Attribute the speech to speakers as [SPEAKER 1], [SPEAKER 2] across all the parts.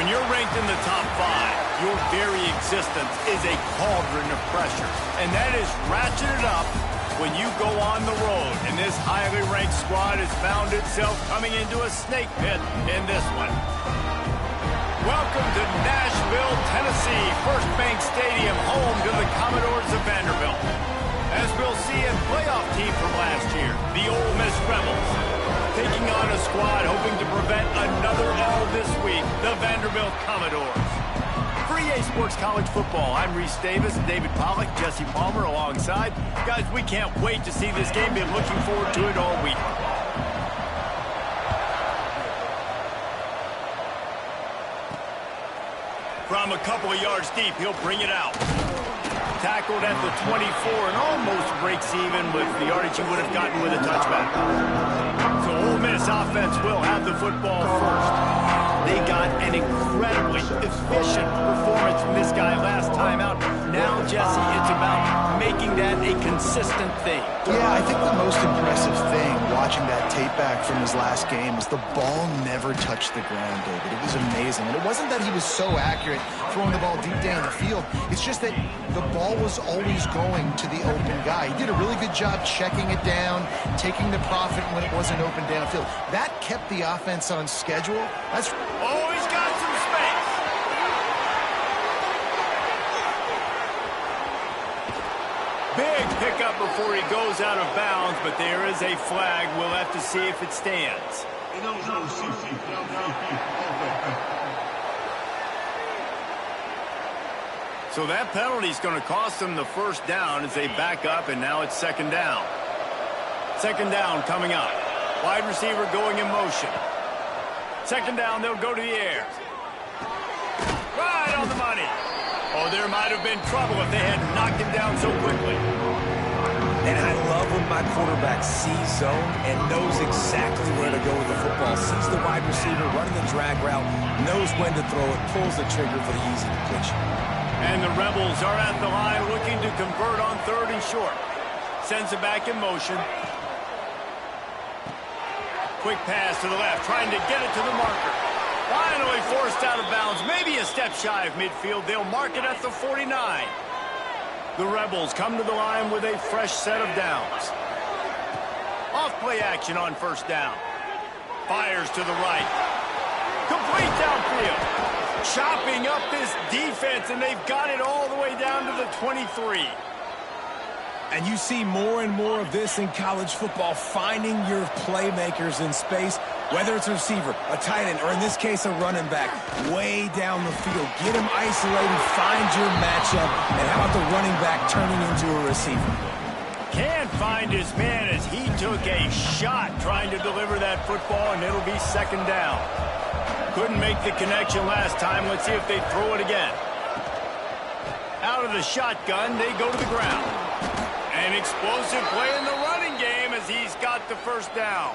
[SPEAKER 1] When you're ranked in the top 5, your very existence is a cauldron of pressure. And that is ratcheted up when you go on the road. And this highly ranked squad has found itself coming into a snake pit in this one. Welcome to Nashville, Tennessee, First Bank Stadium, home to the Commodores of Vanderbilt. As we'll see a playoff team from last year, the Ole Miss Rebels, taking on a squad hoping to prevent another L this week, the Vanderbilt Commodores. For EA Sports College Football, I'm Reese Davis, David Pollack, Jesse Palmer alongside. Guys, we can't wait to see this game. Been looking forward to it all week. From a couple of yards deep, he'll bring it out. Tackled at the 24 and almost breaks even with the yardage he would have gotten with a touchback. So Ole Miss offense will have the football first. They got an incredibly efficient performance from this guy last time out. Now, Jesse, it's about making that a consistent thing.
[SPEAKER 2] Yeah, I think the most impressive thing watching that tape back from his last game is the ball never touched the ground, David. It was amazing. And it wasn't that he was so accurate throwing the ball deep down the field. It's just that the ball was always going to the open guy. He did a really good job checking it down, taking the profit when it wasn't open downfield. That kept the offense on schedule. That's...
[SPEAKER 1] Oh, he's got some space. Big pickup before he goes out of bounds, but there is a flag. We'll have to see if it stands. So that penalty is going to cost them the first down as they back up, and now it's second down. Second down coming up. Wide receiver going in motion. Second down, they'll go to the air. Right on the money. Oh, there might have been trouble if they had knocked him down so quickly.
[SPEAKER 3] And I love when my quarterback sees zone and knows exactly where to go with the football. Sees the wide receiver running the drag route, knows when to throw it, pulls the trigger for the easy completion.
[SPEAKER 1] And the Rebels are at the line looking to convert on third and short. Sends it back in motion. Quick pass to the left, trying to get it to the marker. Finally forced out of bounds, maybe a step shy of midfield. They'll mark it at the 49. The Rebels come to the line with a fresh set of downs. Off-play action on first down. Fires to the right. Complete downfield. Chopping up this defense, and they've got it all the way down to the 23.
[SPEAKER 3] And you see more and more of this in college football, finding your playmakers in space, whether it's a receiver, a tight end, or in this case, a running back, way down the field. Get him isolated, find your matchup, and how about the running back turning into a receiver?
[SPEAKER 1] Can't find his man as he took a shot trying to deliver that football, and it'll be second down. Couldn't make the connection last time. Let's see if they throw it again. Out of the shotgun, they go to the ground. An explosive play in the running game as he's got the first down.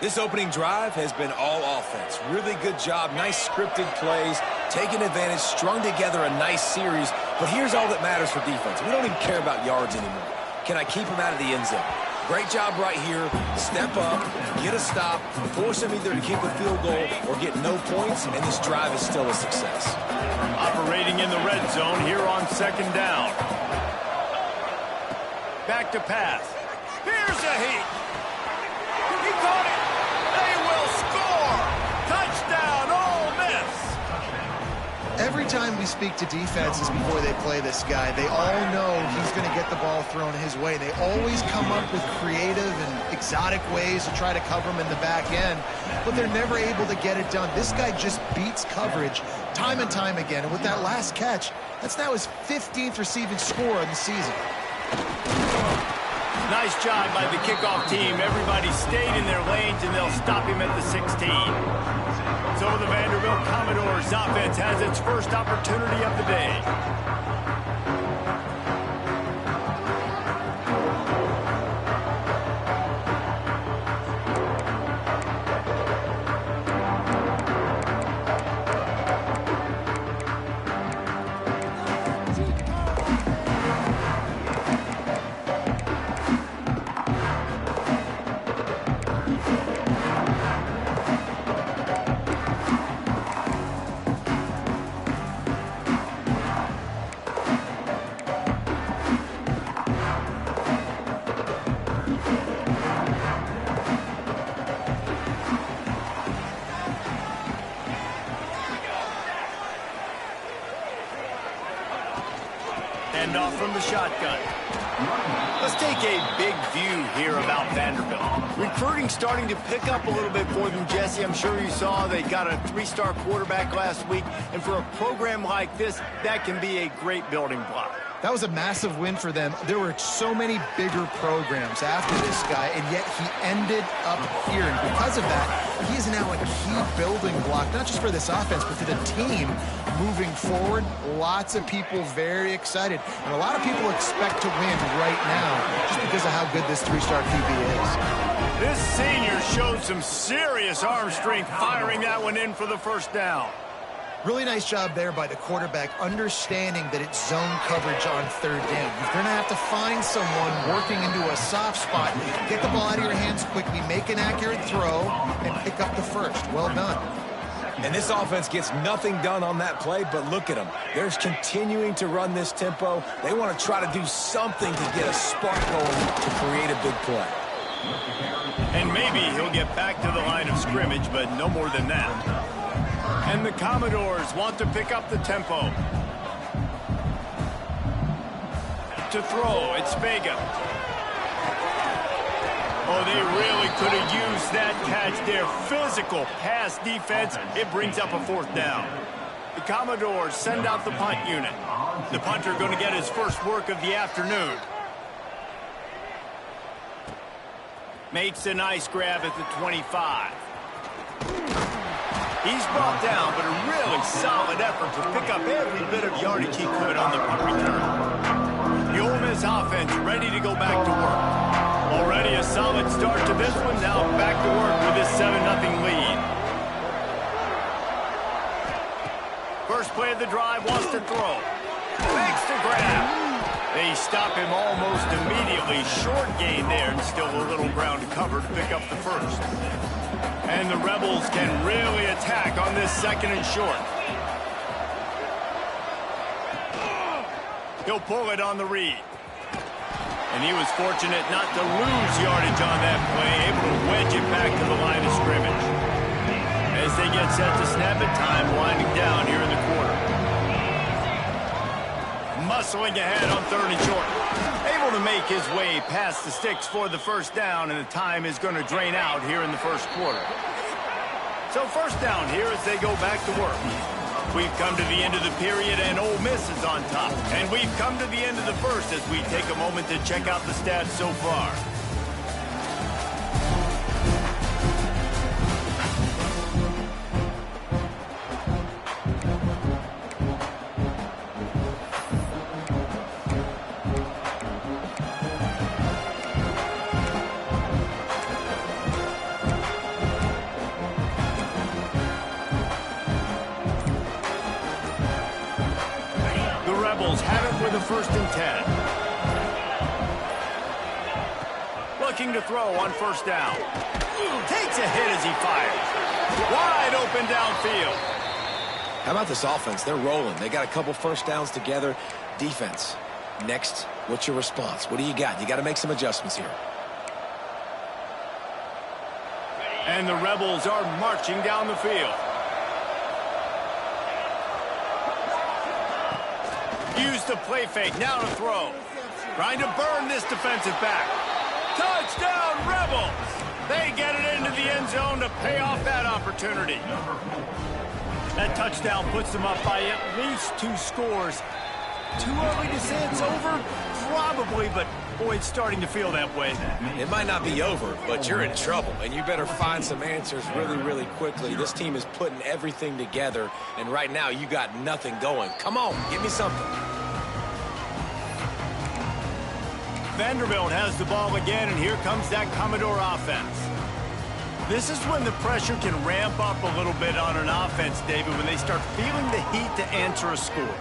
[SPEAKER 3] This opening drive has been all offense. Really good job, nice scripted plays, taking advantage, strung together a nice series. But here's all that matters for defense. We don't even care about yards anymore. Can I keep him out of the end zone? Great job right here. Step up, get a stop, force him either to kick a field goal or get no points, and this drive is still a success.
[SPEAKER 1] Operating in the red zone here on second down. Back to pass. Here's a heat. He caught it. They will score. Touchdown, Ole Miss.
[SPEAKER 2] Every time we speak to defenses before they play this guy, they all know he's going to get the ball thrown his way. They always come up with creative and exotic ways to try to cover him in the back end, but they're never able to get it done. This guy just beats coverage time and time again, and with that last catch, that's now his 15th receiving score of the season.
[SPEAKER 1] Nice job by the kickoff team. Everybody stayed in their lanes, and they'll stop him at the 16. So the Vanderbilt Commodores offense has its first opportunity of the day. the shotgun. Let's take a big view here about Vanderbilt. Recruiting starting to pick up a little bit for them, Jesse. I'm sure you saw they got a 3-star quarterback last week. And for a program like this, that can be a great building block.
[SPEAKER 2] That was a massive win for them. There were so many bigger programs after this guy, and yet he ended up here. And because of that, he is now a key building block, not just for this offense, but for the team moving forward. Lots of people very excited. And a lot of people expect to win right now just because of how good this 3-star QB is.
[SPEAKER 1] This senior showed some serious arm strength firing that one in for the first down.
[SPEAKER 2] Really nice job there by the quarterback, understanding that it's zone coverage on 3rd down. You're going to have to find someone working into a soft spot, get the ball out of your hands quickly, make an accurate throw, and pick up the first. Well done.
[SPEAKER 3] And this offense gets nothing done on that play, but look at them. They're continuing to run this tempo. They want to try to do something to get a spark going to create a big play.
[SPEAKER 1] And maybe he'll get back to the line of scrimmage, but no more than that. And the Commodores want to pick up the tempo. To throw, it's Vega. Oh, they really could have used that catch there. Physical pass defense. It brings up a 4th down. The Commodores send out the punt unit. The punter going to get his first work of the afternoon. Makes a nice grab at the 25. He's brought down, but a really solid effort to pick up every bit of yardage he could on the punt return. The Ole Miss offense ready to go back to work. Already a solid start to this one, now back to work with this 7-0 lead. First play of the drive, wants to throw. Makes the grab. They stop him almost immediately. Short gain there, and still a little ground to cover to pick up the first. And the Rebels can really attack on this 2nd and short. He'll pull it on the read. And he was fortunate not to lose yardage on that play, able to wedge it back to the line of scrimmage. As they get set to snap it, time winding down here in the quarter. Muscling ahead on 3rd and short. Able to make his way past the sticks for the first down, and the time is going to drain out here in the first quarter. So first down here as they go back to work. We've come to the end of the period, and Ole Miss is on top. And we've come to the end of the first as we take a moment to check out the stats so far. Have it with a 1st and 10. Looking to throw on 1st down. Takes a hit as he fires. Wide open downfield.
[SPEAKER 3] How about this offense? They're rolling. They got a couple 1st downs together. Defense. Next, what's your response? What do you got? You got to make some adjustments here.
[SPEAKER 1] And the Rebels are marching down the field. Use the play fake, now to throw. Trying to burn this defensive back. Touchdown, Rebels! They get it into the end zone to pay off that opportunity. That touchdown puts them up by at least 2 scores. Too early to say it's over? Probably, but boy, it's starting to feel that way.
[SPEAKER 3] It might not be over, but you're in trouble, and you better find some answers really, really quickly. This team is putting everything together, and right now you got nothing going. Come on, give me something.
[SPEAKER 1] Vanderbilt has the ball again, and here comes that Commodore offense. This is when the pressure can ramp up a little bit on an offense, David, when they start feeling the heat to answer a score.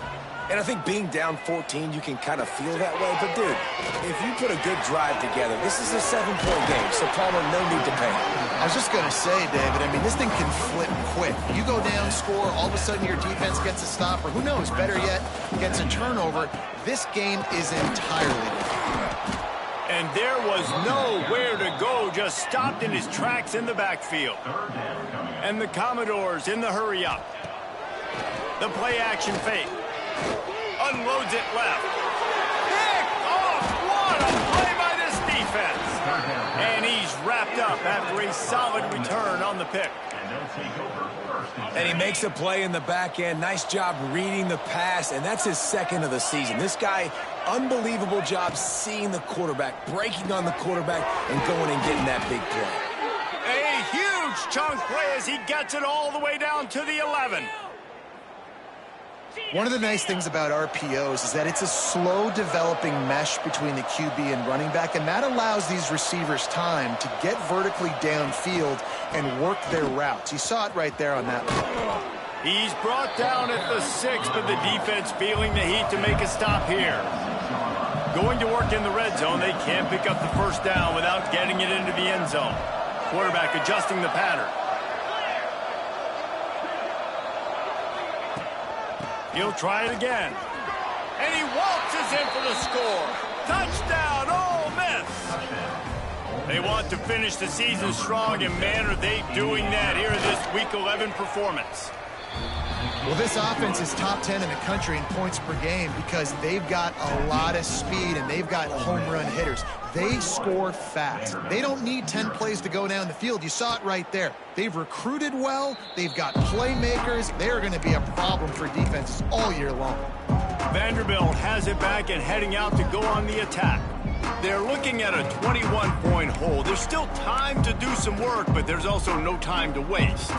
[SPEAKER 3] And I think being down 14, you can kind of feel that way. But, dude, if you put a good drive together, this is a 7-point game, so Palmer, no need to panic.
[SPEAKER 2] I was just going to say, David, I mean, this thing can flip quick. You go down, score, all of a sudden your defense gets a stop, or who knows, better yet, gets a turnover. This game is entirely different.
[SPEAKER 1] And there was nowhere to go, just stopped in his tracks in the backfield. And the Commodores in the hurry-up. The play-action fake. Unloads it left. after a solid return on the pick.
[SPEAKER 3] And he makes a play in the back end. Nice job reading the pass, and that's his second of the season. This guy, unbelievable job seeing the quarterback, breaking on the quarterback, and going and getting that big play.
[SPEAKER 1] A huge chunk play as he gets it all the way down to the 11.
[SPEAKER 2] One of the nice things about RPOs is that it's a slow developing mesh between the QB and running back, and that allows these receivers time to get vertically downfield and work their routes. You saw it right there on that one.
[SPEAKER 1] He's brought down at the 6, but the defense feeling the heat to make a stop here. Going to work in the red zone, they can't pick up the first down without getting it into the end zone. Quarterback adjusting the pattern. He'll try it again. And he waltzes in for the score. Touchdown, Ole Miss. They want to finish the season strong, and man, are they doing that here in this Week 11 performance.
[SPEAKER 2] Well, this offense is top 10 in the country in points per game because they've got a lot of speed and they've got home run hitters. They score fast. They don't need 10 plays to go down the field. You saw it right there. They've recruited well. They've got playmakers. They're going to be a problem for defenses all year long.
[SPEAKER 1] Vanderbilt has it back and heading out to go on the attack. They're looking at a 21-point hole. There's still time to do some work, but there's also no time to waste.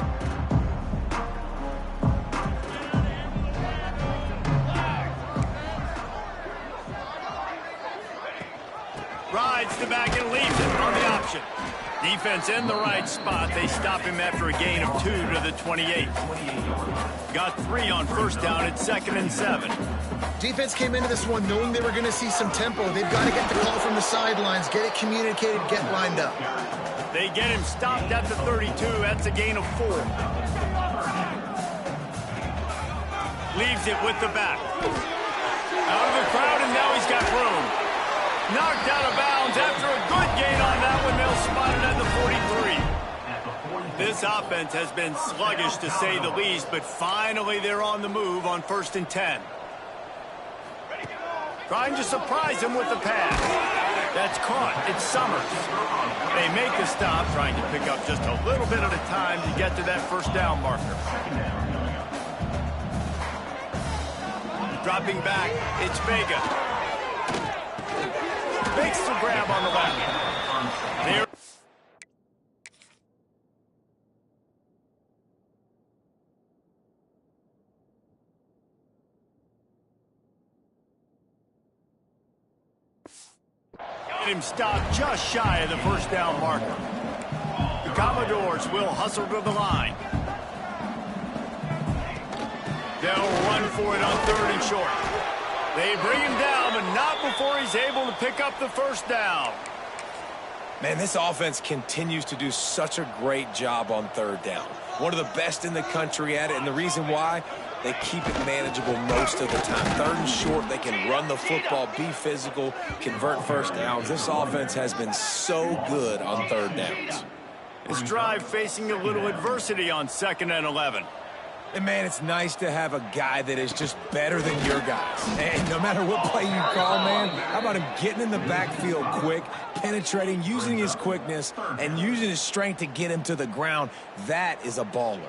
[SPEAKER 1] Rides the back and leaves it on the option. Defense in the right spot. They stop him after a gain of 2 to the 28. Got 3 on first down at 2nd and 7.
[SPEAKER 2] Defense came into this one knowing they were going to see some tempo. They've got to get the call from the sidelines, get it communicated, get lined up.
[SPEAKER 1] They get him stopped at the 32. That's a gain of 4. Leaves it with the back. Out of the crowd, and now he's got room. Knocked out of bounds after a good gain on that one. They'll spot it at the 43. This offense has been sluggish to say the least, but finally they're on the move on 1st and 10. Trying to surprise him with the pass. That's caught. It's Summers. They make the stop, trying to pick up just a little bit at a time to get to that first down marker. Dropping back, it's Vega. Makes the grab on the left. There. Get him stopped just shy of the first down marker. The Commodores will hustle to the line. They'll run for it on 3rd and short. They bring him down, but not before he's able to pick up the first down.
[SPEAKER 3] Man, this offense continues to do such a great job on 3rd down. One of the best in the country at it, and the reason why, they keep it manageable most of the time. 3rd and short, they can run the football, be physical, convert first downs. This offense has been so good on 3rd downs.
[SPEAKER 1] This drive facing a little adversity on 2nd and 11.
[SPEAKER 3] And, man, it's nice to have a guy that is just better than your guys. And no matter what play you call, man, how about him getting in the backfield quick, penetrating, using his quickness, and using his strength to get him to the ground? That is a baller.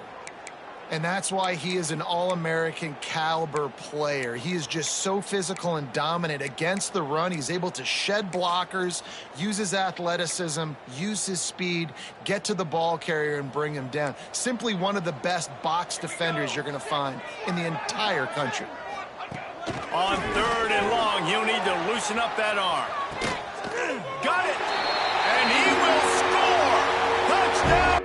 [SPEAKER 2] And that's why he is an All-American caliber player. He is just so physical and dominant against the run. He's able to shed blockers, use his athleticism, use his speed, get to the ball carrier and bring him down. Simply one of the best box defenders you're going to find in the entire country.
[SPEAKER 1] On 3rd and long, he'll need to loosen up that arm. Got it! And he will score! Touchdown!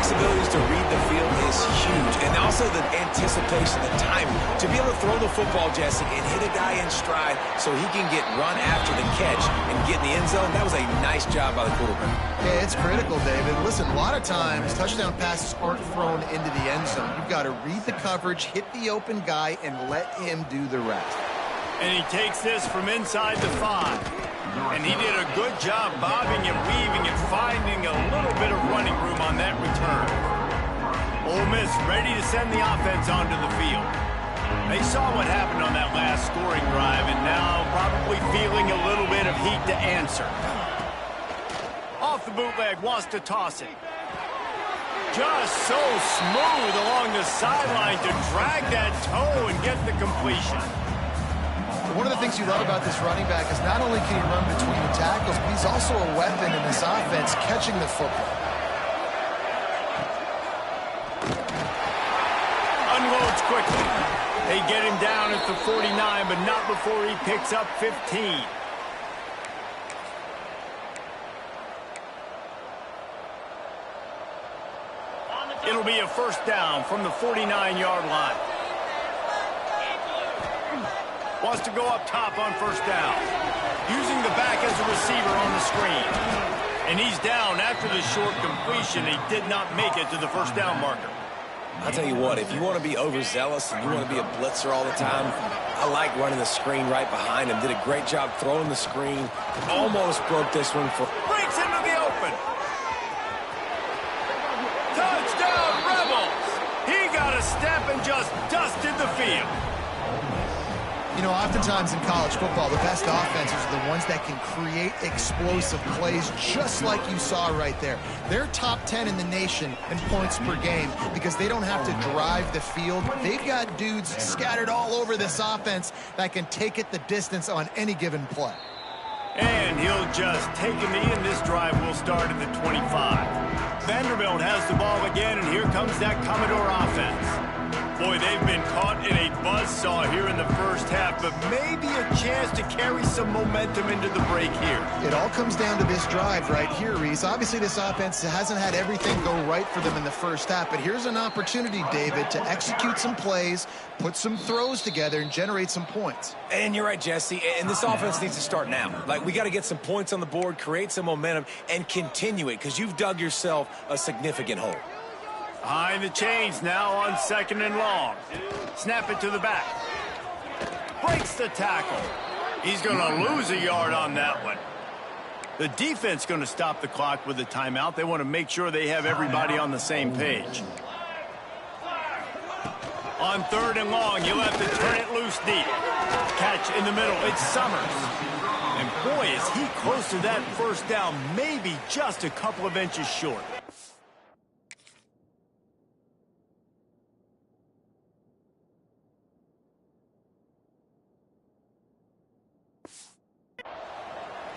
[SPEAKER 3] quarterback's abilities to read the field is huge, and also the anticipation, the timing. To be able to throw the football, Jesse, and hit a guy in stride so he can get run after the catch and get in the end zone, that was a nice job by the quarterback.
[SPEAKER 2] Yeah, it's critical, David. Listen, a lot of times, touchdown passes aren't thrown into the end zone. You've got to read the coverage, hit the open guy, and let him do the rest.
[SPEAKER 1] And he takes this from inside the 5. And he did a good job bobbing and weaving and finding a little bit of running room on that return. Ole Miss ready to send the offense onto the field. They saw what happened on that last scoring drive and now probably feeling a little bit of heat to answer. Off the bootleg, wants to toss it. Just so smooth along the sideline to drag that toe and get the completion.
[SPEAKER 2] One of the things you love about this running back is not only can he run between the tackles, but he's also a weapon in this offense catching the football.
[SPEAKER 1] Unloads quickly. They get him down at the 49, but not before he picks up 15. It'll be a first down from the 49-yard line. Wants to go up top on first down. Using the back as a receiver on the screen. And he's down after the short completion. He did not make it to the first down marker.
[SPEAKER 3] I'll tell you what, if you want to be overzealous and you want to be a blitzer all the time, I like running the screen right behind him. Did a great job throwing the screen. Almost broke this one for...
[SPEAKER 1] Breaks into the open. Touchdown, Rebels! He got a step and just dusted the field.
[SPEAKER 2] You know, oftentimes in college football, the best offenses are the ones that can create explosive plays just like you saw right there. They're top 10 in the nation in points per game because they don't have to drive the field. They've got dudes scattered all over this offense that can take it the distance on any given play.
[SPEAKER 1] And he'll just take a knee, and this drive will start at the 25. Vanderbilt has the ball again, and here comes that Commodore offense. Boy, they've been caught in a buzzsaw here in the first half, but maybe a chance to carry some momentum into the break here.
[SPEAKER 2] It all comes down to this drive right here, Reese. Obviously, this offense hasn't had everything go right for them in the first half, but here's an opportunity, David, to execute some plays, put some throws together, and generate some points.
[SPEAKER 3] And you're right, Jesse, and this offense needs to start now. Like, we got to get some points on the board, create some momentum, and continue it, because you've dug yourself a significant hole.
[SPEAKER 1] Behind the chains now on 2nd and long. Snap it to the back. Breaks the tackle. He's going to lose a yard on that one. The defense going to stop the clock with a timeout. They want to make sure they have everybody on the same page. On 3rd and long, you'll have to turn it loose deep. Catch in the middle. It's Summers. And boy, is he close to that first down, maybe just a couple of inches short.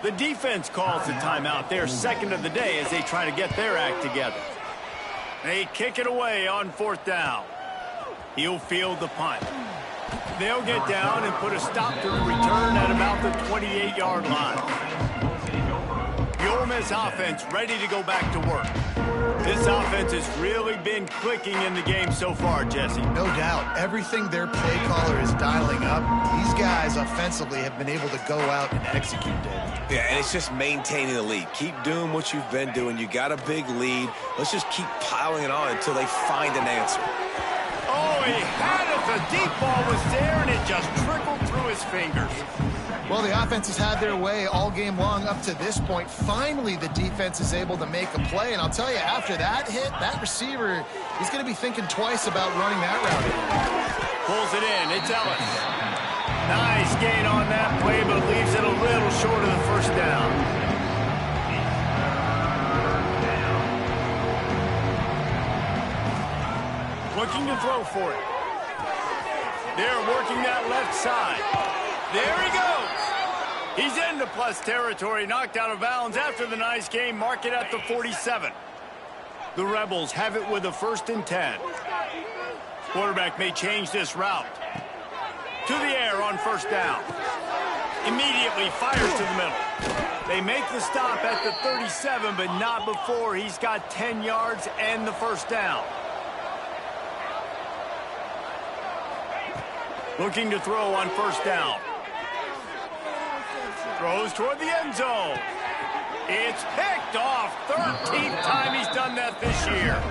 [SPEAKER 1] The defense calls the timeout. They're second of the day as they try to get their act together. They kick it away on 4th down. He'll field the punt. They'll get down and put a stop to the return at about the 28-yard line. The Ole Miss offense ready to go back to work. This offense has really been clicking in the game so far, Jesse.
[SPEAKER 2] No doubt. Everything their play caller is dialing up, these guys offensively have been able to go out and execute, David.
[SPEAKER 3] Yeah, and it's just maintaining the lead. Keep doing what you've been doing. You got a big lead. Let's just keep piling it on until they find an answer.
[SPEAKER 1] Oh, he had it. The deep ball was there, and it just trickled through his fingers.
[SPEAKER 2] Well, the offense has had their way all game long up to this point. Finally, the defense is able to make a play. And I'll tell you, after that hit, that receiver, he's going to be thinking twice about running that route.
[SPEAKER 1] Pulls it in. It's Ellis. Nice gain on that play, but leaves it a little short of the first down. Looking to throw for it. They're working that left side. There he goes. He's into plus territory, knocked out of bounds after the nice game. Mark it at the 47. The Rebels have it with a 1st and 10. Quarterback may change this route. To the air on 1st down. Immediately fires to the middle. They make the stop at the 37, but not before he's got 10 yards and the first down. Looking to throw on first down. Throws toward the end zone. It's picked off. 13th time he's done that this year.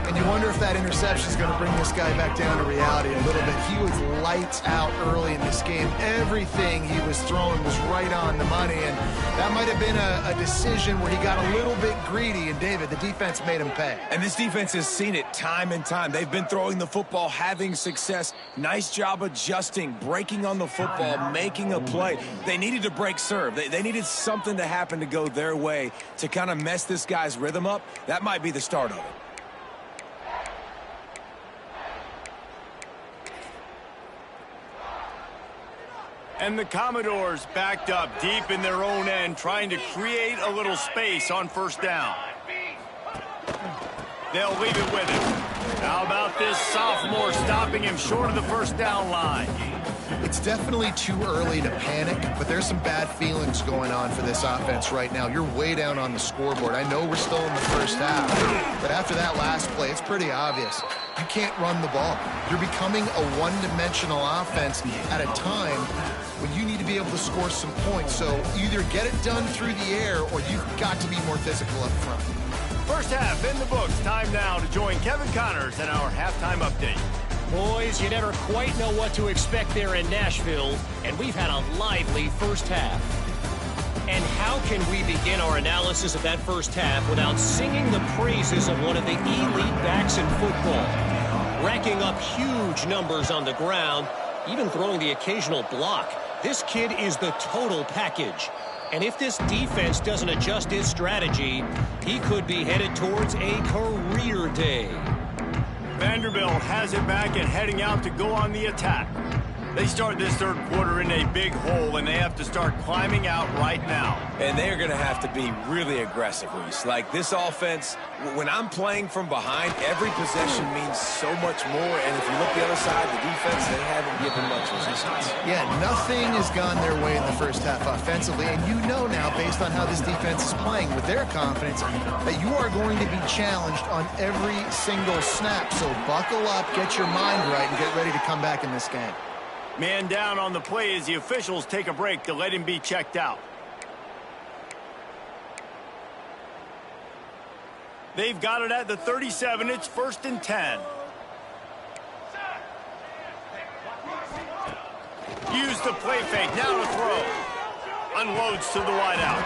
[SPEAKER 2] And you wonder if that interception is going to bring this guy back down to reality a little bit. He was lights out early in this game. Everything he was throwing was right on the money, and that might have been a decision where he got a little bit greedy, and David, the defense made him pay.
[SPEAKER 3] And this defense has seen it time and time. They've been throwing the football, having success. Nice job adjusting, breaking on the football, making a play. They needed to break serve. They needed something to happen to go their way to kind of mess this guy's rhythm up. That might be the start of it.
[SPEAKER 1] And the Commodores backed up deep in their own end, trying to create a little space on first down. They'll leave it with him. How about this sophomore stopping him short of the first down line?
[SPEAKER 2] It's definitely too early to panic, but there's some bad feelings going on for this offense right now. You're way down on the scoreboard. I know we're still in the first half, but after that last play, it's pretty obvious. You can't run the ball. You're becoming a one-dimensional offense at a time when you need to be able to score some points. So either get it done through the air or you've got to be more physical up front.
[SPEAKER 1] First half in the books. Time now to join Kevin Connors in our halftime update.
[SPEAKER 4] Boys, you never quite know what to expect there in Nashville, and we've had a lively first half. And how can we begin our analysis of that first half without singing the praises of one of the elite backs in football? Racking up huge numbers on the ground, even throwing the occasional block. This kid is the total package. And if this defense doesn't adjust his strategy, he could be headed towards a career day.
[SPEAKER 1] Vanderbilt has it back and heading out to go on the attack. They start this third quarter in a big hole, and they have to start climbing out right now.
[SPEAKER 3] And they're going to have to be really aggressive, Reese. Like this offense, when I'm playing from behind, every possession means so much more. And if you look the other side, the defense, they haven't given much resistance.
[SPEAKER 2] Yeah, nothing has gone their way in the first half offensively. And you know now, based on how this defense is playing with their confidence, that you are going to be challenged on every single snap. So buckle up, get your mind right, and get ready to come back in this game.
[SPEAKER 1] Man down on the play as the officials take a break to let him be checked out. They've got it at the 37. It's 1st and 10. Use the play fake. Now to throw. Unloads to the wideout.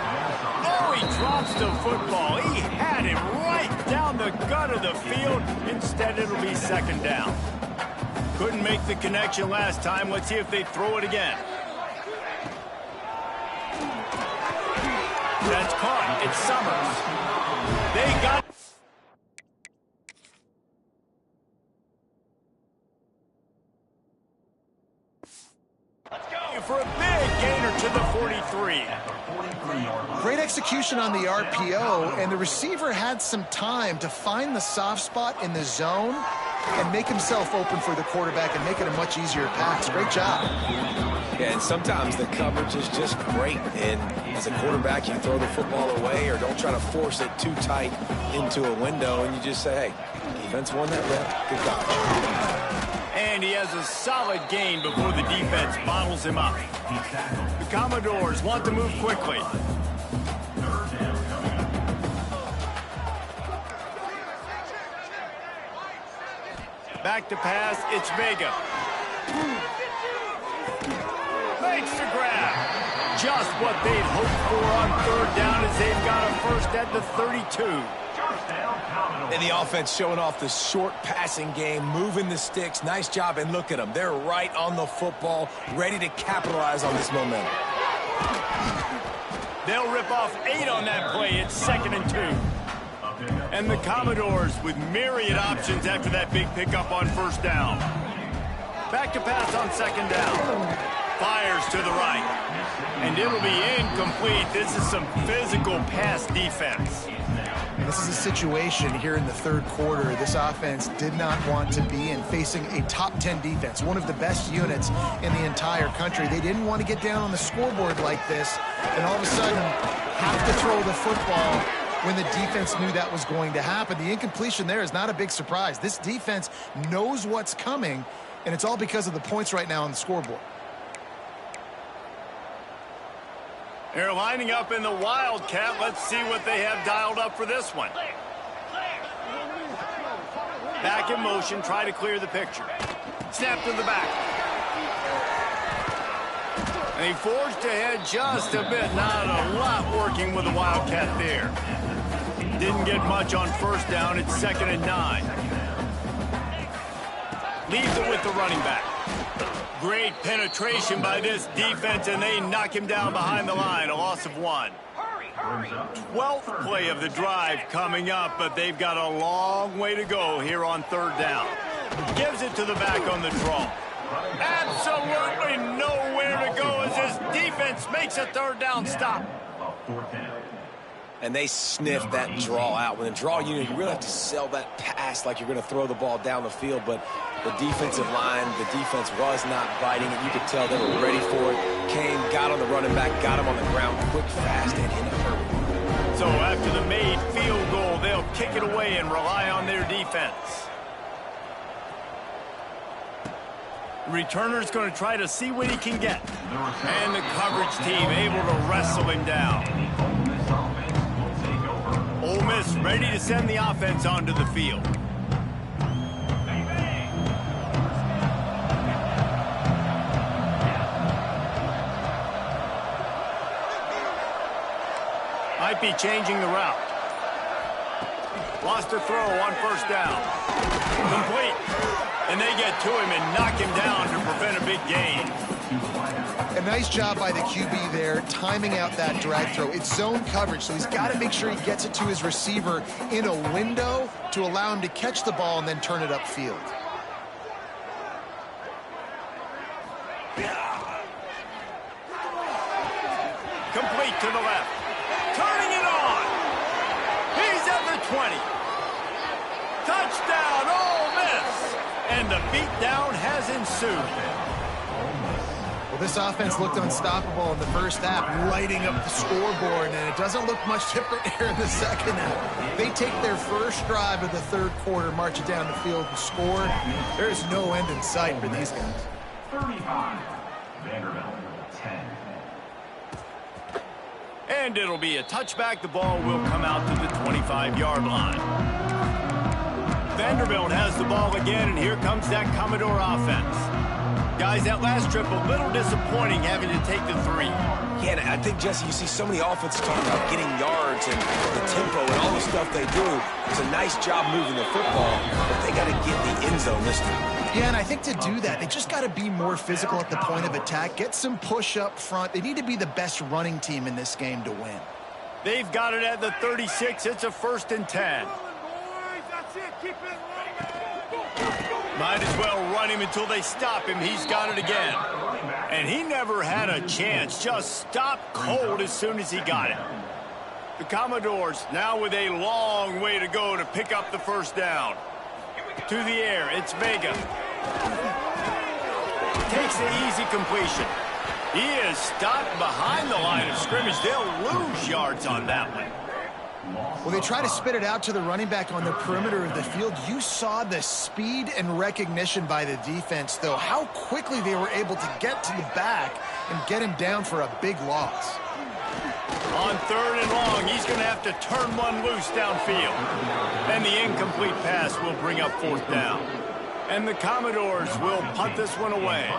[SPEAKER 1] Oh, he drops the football. He had him right down the gut of the field. Instead, it'll be 2nd down. Couldn't make the connection last time. Let's see if they throw it again. That's caught. It's Summers. They got for a big gainer to the 43.
[SPEAKER 2] Great execution on the RPO, and the receiver had some time to find the soft spot in the zone and make himself open for the quarterback and make it a much easier pass. Great job.
[SPEAKER 3] Yeah, and sometimes the coverage is just great. And as a quarterback, you throw the football away or don't try to force it too tight into a window, and you just say, hey, defense won that rep. Good dodge.
[SPEAKER 1] And he has a solid gain before the defense bottles him up. The Commodores want to move quickly. Back to pass, it's Vega. Makes the grab. Just what they'd hoped for on 3rd down as they've got a first at the 32.
[SPEAKER 3] And the offense showing off the short passing game, moving the sticks. Nice job, and look at them. They're right on the football, ready to capitalize on this momentum.
[SPEAKER 1] They'll rip off 8 on that play. It's 2nd and 2. And the Commodores with myriad options after that big pickup on 1st down. Back to pass on 2nd down. Fires to the right. And it'll be incomplete. This is some physical pass defense.
[SPEAKER 2] This is a situation here in the third quarter this offense did not want to be in, facing a top 10 defense, one of the best units in the entire country. They didn't want to get down on the scoreboard like this and all of a sudden have to throw the football when the defense knew that was going to happen. The incompletion there is not a big surprise. This defense knows what's coming, and it's all because of the points right now on the scoreboard.
[SPEAKER 1] They're lining up in the Wildcat. Let's see what they have dialed up for this one. Back in motion, try to clear the picture. Snap to the back. And he forged ahead just a bit. Not a lot working with the Wildcat there. Didn't get much on first down. It's 2nd and 9. Leaves it with the running back. Great penetration by this defense, and they knock him down behind the line. A loss of 1. 12th play of the drive coming up, but they've got a long way to go here on 3rd down. Gives it to the back on the draw. Absolutely nowhere to go as this defense makes a 3rd down stop.
[SPEAKER 3] And they sniffed that draw out. With a draw unit, you really have to sell that pass like you're going to throw the ball down the field. But the defensive line, the defense was not biting it. You could tell they were ready for it. Came, got on the running back, got him on the ground quick, fast, and in a hurry.
[SPEAKER 1] So after the made field goal, they'll kick it away and rely on their defense. The returner's going to try to see what he can get. And the coverage team able to wrestle him down. Ole Miss ready to send the offense onto the field. Might be changing the route. Lost a throw on 1st down. Complete. And they get to him and knock him down to prevent a big gain.
[SPEAKER 2] A nice job by the QB there, timing out that drag throw. It's zone coverage, so he's got to make sure he gets it to his receiver in a window to allow him to catch the ball and then turn it upfield.
[SPEAKER 1] Complete to the left. Turning it on. He's at the 20. Touchdown, Ole Miss. And the beatdown has ensued.
[SPEAKER 2] Well, this offense looked unstoppable in the first half, lighting up the scoreboard, and it doesn't look much different here in the second half. They take their first drive of the third quarter, march it down the field, and score. There's no end in sight for these guys.
[SPEAKER 5] 35, Vanderbilt, 10.
[SPEAKER 1] And it'll be a touchback. The ball will come out to the 25-yard line. Vanderbilt has the ball again, and here comes that Commodore offense. Guys, that last trip, a little disappointing having to take the 3.
[SPEAKER 3] Yeah, and I think, Jesse, you see so many offenses talking about getting yards and the tempo and all the stuff they do. It's a nice job moving the football, but they got to get the end zone this time.
[SPEAKER 2] Yeah, and I think to do that, they just got to be more physical at the point of attack, get some push up front. They need to be the best running team in this game to win.
[SPEAKER 1] They've got it at the 36. It's a 1st and 10. Might as well run him until they stop him. He's got it again. And he never had a chance. Just stopped cold as soon as he got it. The Commodores now with a long way to go to pick up the 1st down. To the air, it's Vega. Takes the easy completion. He is stopped behind the line of scrimmage. They'll lose yards on that one.
[SPEAKER 2] Well, they try to spit it out to the running back on the perimeter of the field. You saw the speed and recognition by the defense, though, how quickly they were able to get to the back and get him down for a big loss.
[SPEAKER 1] On 3rd and long, he's going to have to turn one loose downfield. And the incomplete pass will bring up 4th down. And the Commodores will punt this one away.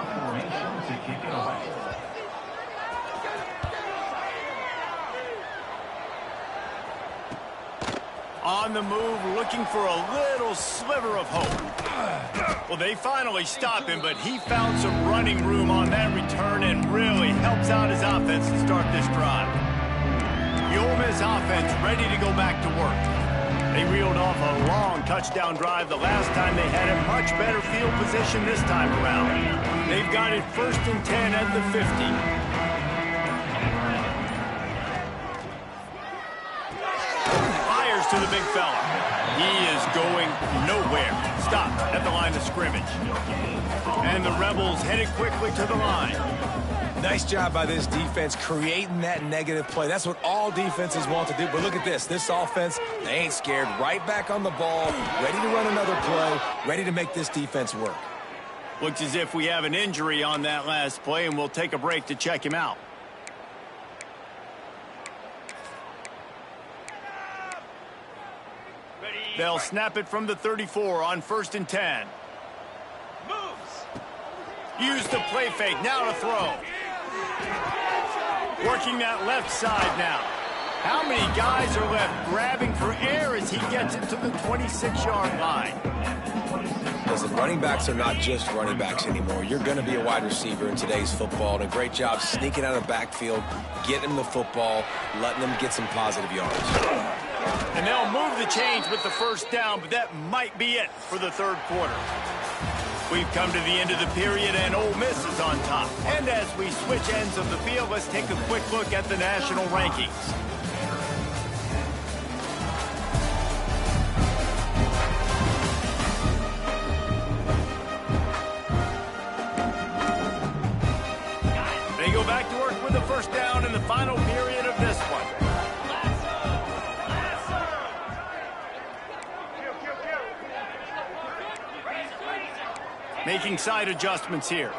[SPEAKER 1] On the move, looking for a little sliver of hope. Well, they finally stop him, but he found some running room on that return and really helps out his offense to start this drive. The Ole Miss offense ready to go back to work. They reeled off a long touchdown drive the last time. They had a much better field position this time around. They've got it 1st and 10 at the 50. to the big fella. He is going nowhere. Stop at the line of scrimmage. And the Rebels headed quickly to the line.
[SPEAKER 3] Nice job by this defense creating that negative play. That's what all defenses want to do. But look at this. This offense, they ain't scared. Right back on the ball, ready to run another play, ready to make this defense work.
[SPEAKER 1] Looks as if we have an injury on that last play, and we'll take a break to check him out. They'll snap it from the 34 on 1st and 10. Use the play fake. Now to throw. Working that left side now. How many guys are left grabbing for air as he gets it to the 26-yard line?
[SPEAKER 3] Listen, running backs are not just running backs anymore. You're going to be a wide receiver in today's football. And a great job sneaking out of the backfield, getting them the football, letting them get some positive yards.
[SPEAKER 1] And they'll move the chains with the first down, but that might be it for the third quarter. We've come to the end of the period, and Ole Miss is on top. And as we switch ends of the field, let's take a quick look at the national rankings. They go back to work with the first down in the final period of this one. Making side adjustments here.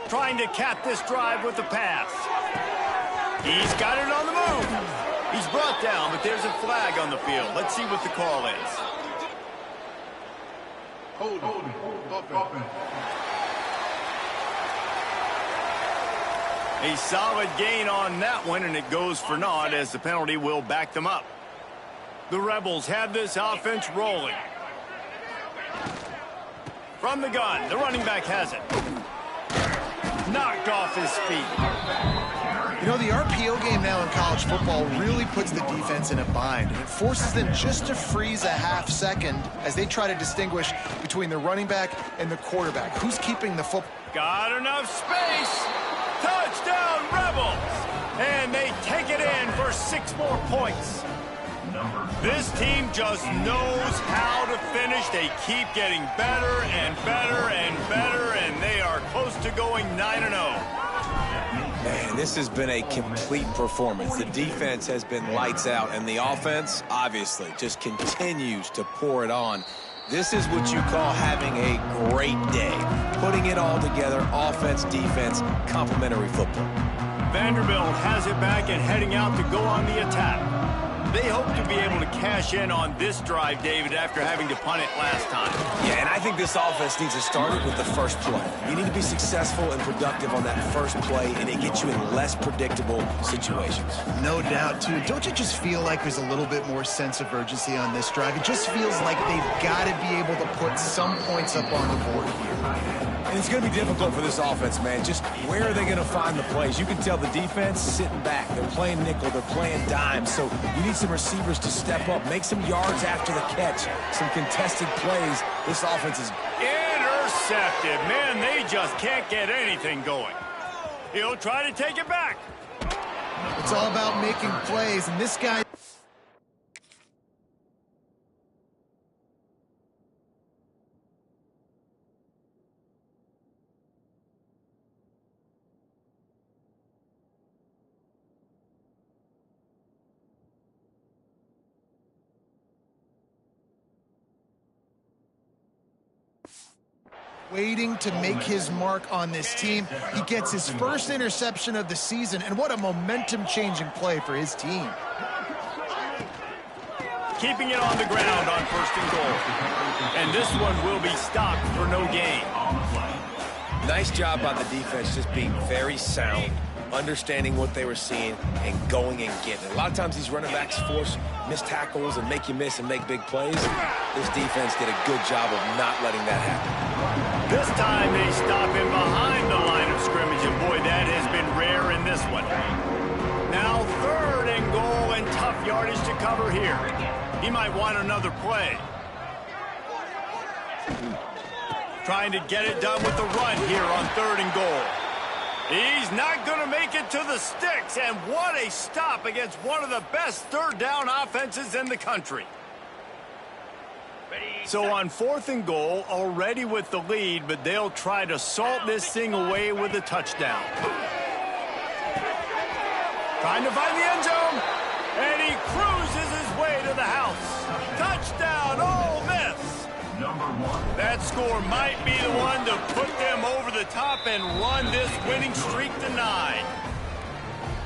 [SPEAKER 1] Trying to cap this drive with the pass. He's got it on the move. He's brought down, but there's a flag on the field. Let's see what the call is. A solid gain on that one, and it goes for naught as the penalty will back them up. The Rebels have this offense rolling. From the gun, the running back has it. Knocked off his feet.
[SPEAKER 2] You know, the RPO game now in college football really puts the defense in a bind, and it forces them just to freeze a half second as they try to distinguish between the running back and the quarterback. Who's keeping the football?
[SPEAKER 1] Got enough space. Touchdown, Rebels. And they take it in for 6 more points. This team just knows how to finish. They keep getting better and better and better, and they are close to going 9-0.
[SPEAKER 3] Man, this has been a complete performance. The defense has been lights out, and the offense, obviously, just continues to pour it on. This is what you call having a great day. Putting it all together, offense, defense, complementary football.
[SPEAKER 1] Vanderbilt has it back and heading out to go on the attack. They hope to be able to cash in on this drive, David, after having to punt it last time.
[SPEAKER 3] Yeah, and I think this offense needs to start it with the first play. You need to be successful and productive on that first play, and it gets you in less predictable situations.
[SPEAKER 2] No doubt, too. Don't you just feel like there's a little bit more sense of urgency on this drive? It just feels like they've got to be able to put some points up on the board here.
[SPEAKER 3] And it's going to be difficult for this offense, man. Just where are they going to find the plays? You can tell the defense sitting back. They're playing nickel. They're playing dime. So you need some receivers to step up, make some yards after the catch, some contested plays. This offense is
[SPEAKER 1] intercepted. Man, they just can't get anything going. He'll try to take it back.
[SPEAKER 2] It's all about making plays, and this guy... waiting to make his mark on this team. He gets his first interception of the season, and what a momentum-changing play for his team.
[SPEAKER 1] Keeping it on the ground on 1st and goal. And this one will be stopped for no gain.
[SPEAKER 3] Nice job by the defense, just being very sound, understanding what they were seeing, and going and getting it. A lot of times these running backs force missed tackles and make you miss and make big plays. This defense did a good job of not letting that happen.
[SPEAKER 1] This time they stop him behind the line of scrimmage, and boy, that has been rare in this one. Now 3rd and goal, and tough yardage to cover here. He might want another play. Trying to get it done with the run here on 3rd and goal. He's not going to make it to the sticks, and what a stop against one of the best third down offenses in the country. So on 4th and goal, already with the lead, but they'll try to salt this thing away with a touchdown. Trying to find the end zone, and he cruises his way to the house. Touchdown, Ole Miss. That score might be the one to put them over the top and run this winning streak to 9.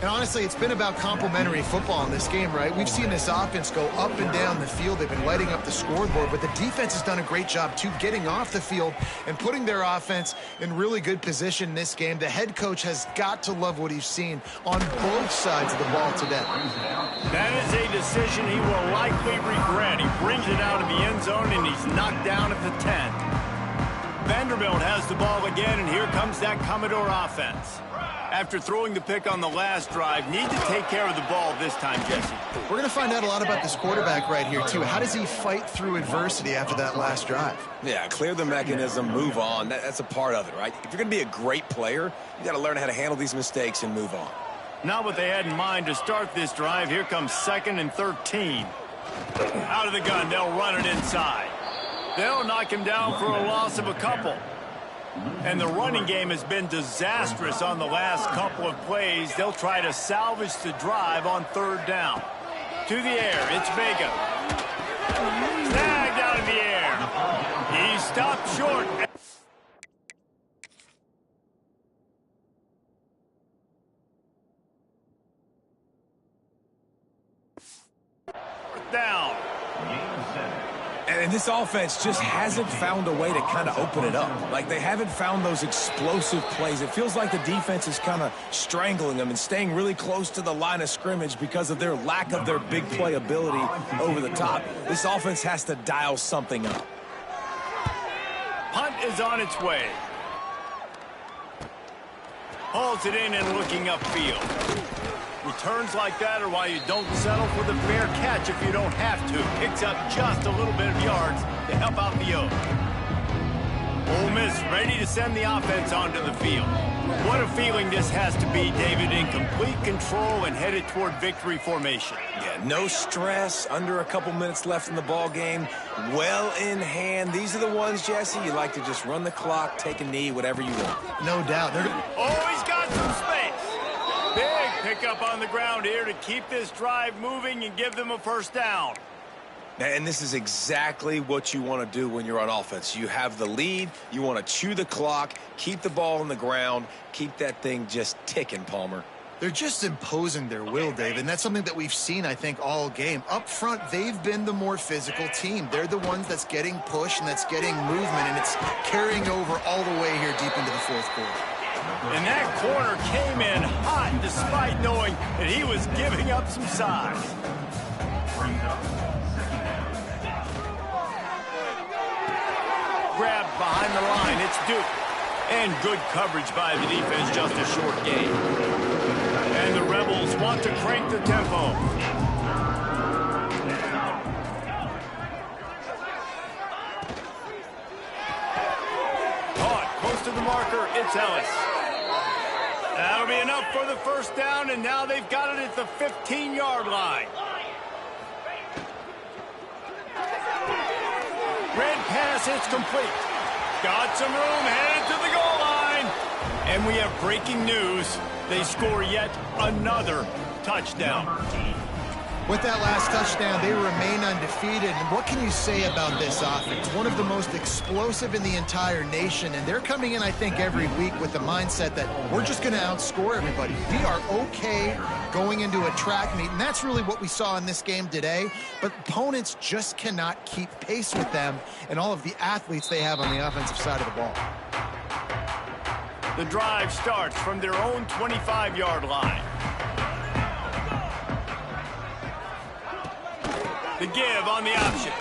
[SPEAKER 2] And honestly, it's been about complementary football in this game, right? We've seen this offense go up and down the field. They've been lighting up the scoreboard, but the defense has done a great job, too, getting off the field and putting their offense in really good position in this game. The head coach has got to love what he's seen on both sides of the ball today.
[SPEAKER 1] That is a decision he will likely regret. He brings it out of the end zone, and he's knocked down at the 10. Vanderbilt has the ball again, and here comes that Commodore offense. After throwing the pick on the last drive, need to take care of the ball this time, Jesse.
[SPEAKER 2] We're going to find out a lot about this quarterback right here, too. How does he fight through adversity after that last drive?
[SPEAKER 3] Yeah, clear the mechanism, move on. That's a part of it, right? If you're going to be a great player, you got to learn how to handle these mistakes and move on.
[SPEAKER 1] Not what they had in mind to start this drive. Here comes 2nd and 13. Out of the gun, they'll run it inside. They'll knock him down for a loss of a couple. And the running game has been disastrous on the last couple of plays. They'll try to salvage the drive on 3rd down. To the air, it's Vega. Snagged out of the air. He stopped short. Down.
[SPEAKER 3] And this offense just hasn't found a way to kind of open it up. Like, they haven't found those explosive plays. It feels like the defense is kind of strangling them and staying really close to the line of scrimmage because of their lack of their big play ability over the top. This offense has to dial something up.
[SPEAKER 1] Punt is on its way. Hauls it in and looking upfield. Returns like that are why you don't settle for the fair catch if you don't have to. Picks up just a little bit of yards to help out the Oak. Ole Miss ready to send the offense onto the field. What a feeling this has to be, David, in complete control and headed toward victory formation.
[SPEAKER 3] Yeah, no stress, under a couple minutes left in the ball game, well in hand. These are the ones, Jesse, you like to just run the clock, take a knee, whatever you want.
[SPEAKER 2] No doubt.
[SPEAKER 1] Oh, he's got some space. Big pickup on the ground here to keep this drive moving and give them a 1st down.
[SPEAKER 3] And this is exactly what you want to do when you're on offense. You have the lead, you want to chew the clock, keep the ball on the ground, keep that thing just ticking, Palmer.
[SPEAKER 2] They're just imposing their will, Dave, and that's something that we've seen, I think, all game. Up front, they've been the more physical team. They're the ones that's getting push and that's getting movement, and it's carrying over all the way here deep into the 4th quarter.
[SPEAKER 1] And that corner came in hot despite knowing that he was giving up some size. Grabbed behind the line, it's Duke. And good coverage by the defense, just a short game. And the Rebels want to crank the tempo. Caught, close to the marker, it's Ellis. That'll be enough for the 1st down, and now they've got it at the 15-yard line. Red pass, it's complete. Got some room, headed to the goal line. And we have breaking news. They score yet another touchdown.
[SPEAKER 2] With that last touchdown, they remain undefeated. And what can you say about this offense? One of the most explosive in the entire nation. And they're coming in, I think, every week with the mindset that we're just going to outscore everybody. We are okay going into a track meet. And that's really what we saw in this game today. But opponents just cannot keep pace with them and all of the athletes they have on the offensive side of the ball.
[SPEAKER 1] The drive starts from their own 25-yard line. The give on the option.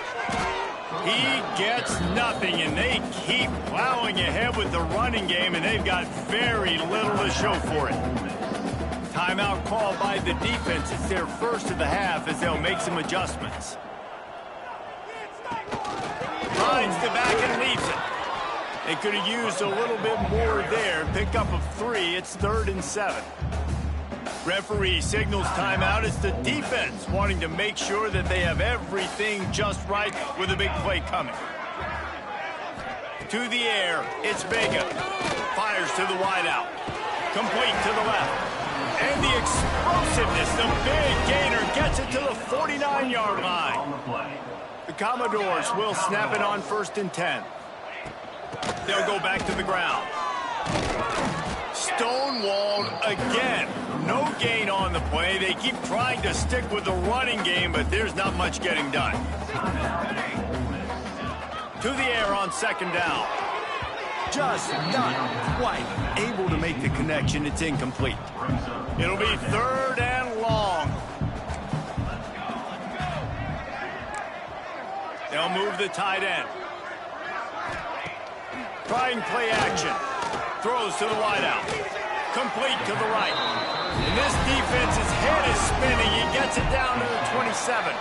[SPEAKER 1] He gets nothing, and they keep plowing ahead with the running game, and they've got very little to show for it. Timeout called by the defense. It's their 1st of the half as they'll make some adjustments. Finds the back and leaves it. They could have used a little bit more there. Pickup of 3. It's 3rd and 7. Referee signals timeout. It's the defense wanting to make sure that they have everything just right with a big play coming. To the air, it's Vega. Fires to the wideout. Complete to the left. And the explosiveness, the big gainer gets it to the 49-yard line. The Commodores will snap it on 1st and 10. They'll go back to the ground. Stonewalled again. No gain on the play. They keep trying to stick with the running game, but there's not much getting done. To the air on 2nd down. Just not quite able to make the connection. It's incomplete. It'll be 3rd and long. They'll move the tight end. Trying play action. Throws to the wideout. Complete to the right. And this defense's head is spinning. He gets it down to the 27.